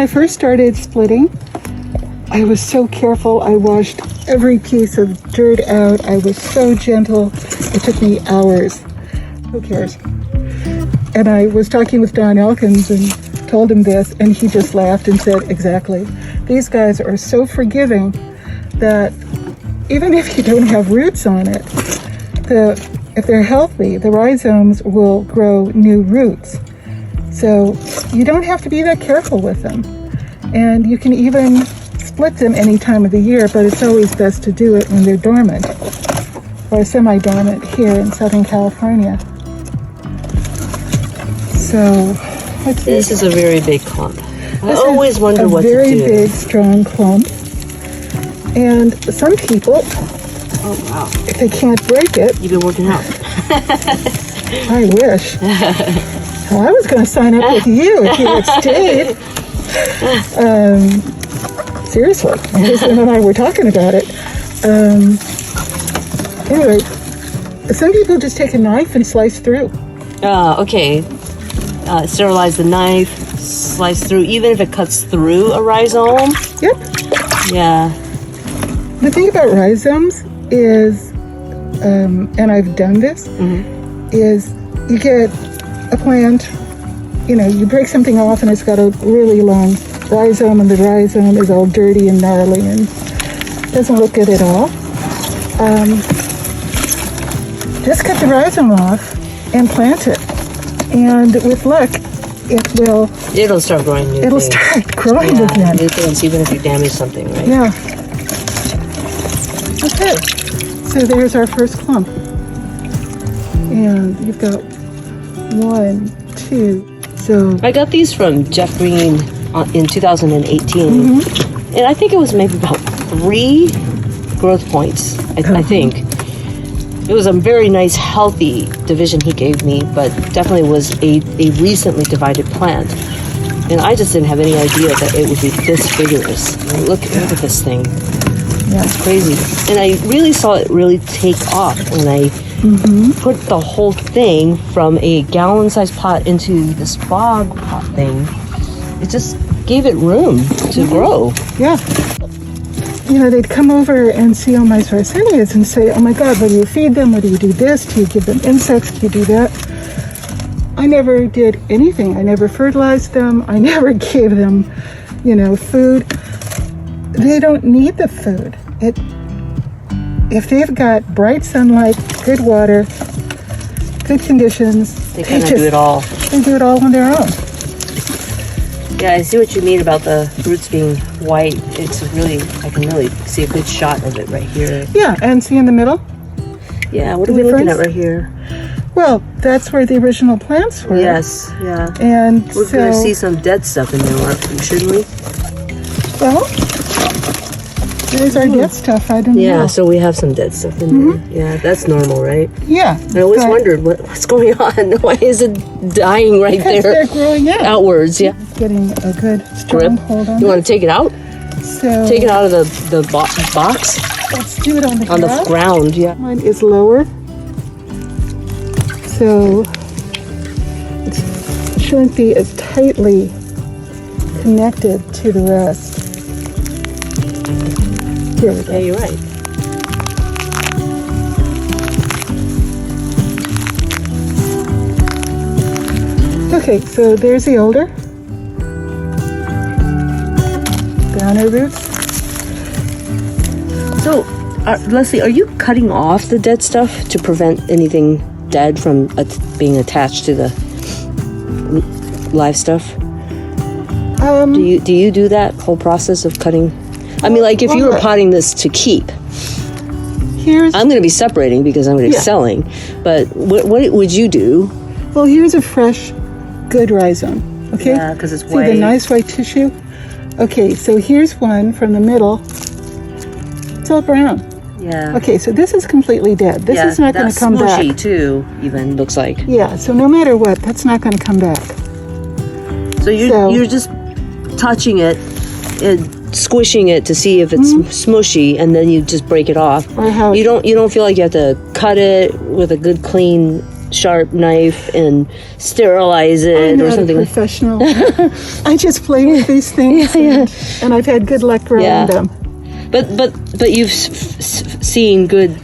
I first started splitting, I was so careful. I washed every piece of dirt out. I was so gentle. It took me hours. Who cares? And I was talking with Don Elkins and told him this, and he just laughed and said, exactly. These guys are so forgiving that even if you don't have roots on it, if they're healthy, the rhizomes will grow new roots. So you don't have to be that careful with them. And you can even split them any time of the year, but it's always best to do it when they're dormant or semi-dormant here in Southern California. So this is a very big clump. I always wonder what to do. A very big, strong clump. And some people, if they can't break it... You've been working out. I wish. Well, I was going to sign up with you if you had stayed. Seriously. Jason and I were talking about it. Anyway, some people just take a knife and slice through. Okay. Sterilize the knife, slice through, even if it cuts through a rhizome. Yep. Yeah. The thing about rhizomes is, and I've done this, is you get a plant, you break something off and it's got a really long rhizome, and the rhizome is all dirty and gnarly and doesn't look good at all. Just cut the rhizome off and plant it. And with luck, it'll start growing new It'll things. start growing again. New things, even if you damage something, right? Yeah. Okay. So there's our first clump. And you've got 1, 2. So I got these from Jeff Green in 2018. And I think it was maybe about 3 growth points, I think. It was a very nice, healthy division he gave me, but definitely was a recently divided plant. And I just didn't have any idea that it would be this vigorous. I mean, look at this thing. Yeah. It's crazy. And I really saw it really take off when I put the whole thing from a gallon-sized pot into this bog pot thing. It just gave it room to grow. Yeah. They'd come over and see all my Sarracenias and say, oh my God, what do you feed them? What do you do this? Do you give them insects? Do you do that? I never did anything. I never fertilized them. I never gave them, food. They don't need the food. If they've got bright sunlight, good water, good conditions, they kind of do it all. They do it all on their own. Yeah, I see what you mean about the roots being white. I can really see a good shot of it right here. Yeah, and see in the middle? Yeah, what are we looking at right here? Well, that's where the original plants were. Yes, yeah. And we're going to see some dead stuff in there, shouldn't we? Well, there's our dead stuff. I don't know. Yeah, so we have some dead stuff in there. Yeah, that's normal, right? Yeah. I always wondered what's going on. Why is it dying right there? They're growing out. Outwards, yeah. Getting a good strong hold on it. You want to take it out? So take it out of the box? Let's do it on the ground. On the ground, yeah. Mine is lower. So it shouldn't be as tightly connected to the rest. Here we go. Yeah, you're right. Okay, so there's the older. Downer roots. So, Leslie, are you cutting off the dead stuff to prevent anything dead from being attached to the live stuff? Do you do that whole process of cutting? I mean, like if you were potting this to keep, I'm going to be separating because I'm going to be selling. But what would you do? Well, here's a fresh, good rhizome. Okay. Yeah, because it's white. See the nice white tissue? Okay, so here's one from the middle. It's all brown. Yeah. Okay, so this is completely dead. This is not going to come back. Smushy too, even looks like. Yeah. So no matter what, that's not going to come back. So you're just touching it and squishing it to see if it's smushy, and then you just break it off. Or how you don't feel like you have to cut it with a good clean sharp knife and sterilize it I'm or not something a like professional. I just play with these things, and I've had good luck growing Yeah. them. But you've seen good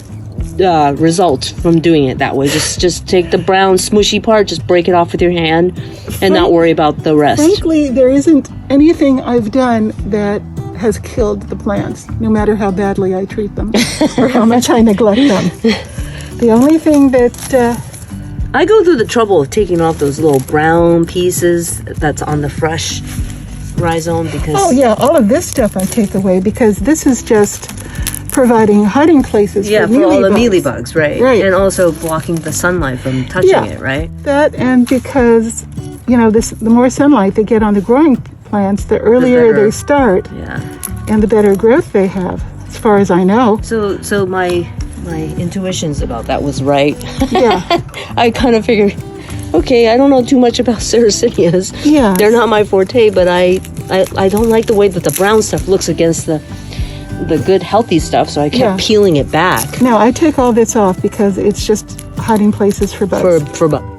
results from doing it that way. Just take the brown smushy part, just break it off with your hand, and not worry about the rest. Frankly, there isn't anything I've done that has killed the plants, no matter how badly I treat them or how much I neglect them. The only thing that I go through the trouble of taking off those little brown pieces that's on the fresh rhizome because all of this stuff I take away because this is just providing hiding places for all the mealybugs. mealybugs, right? Right. And also blocking the sunlight from touching it, right? That, and because the more sunlight they get on the growing plants, the earlier better. they start, and the better growth they have, as far as I know. So my intuitions about that was right. Yeah. I kind of figured, okay, I don't know too much about Sarracenias. Yeah. They're not my forte, but I don't like the way that the brown stuff looks against the good healthy stuff, so I kept peeling it back. No, I take all this off because it's just hiding places for bugs. For bugs.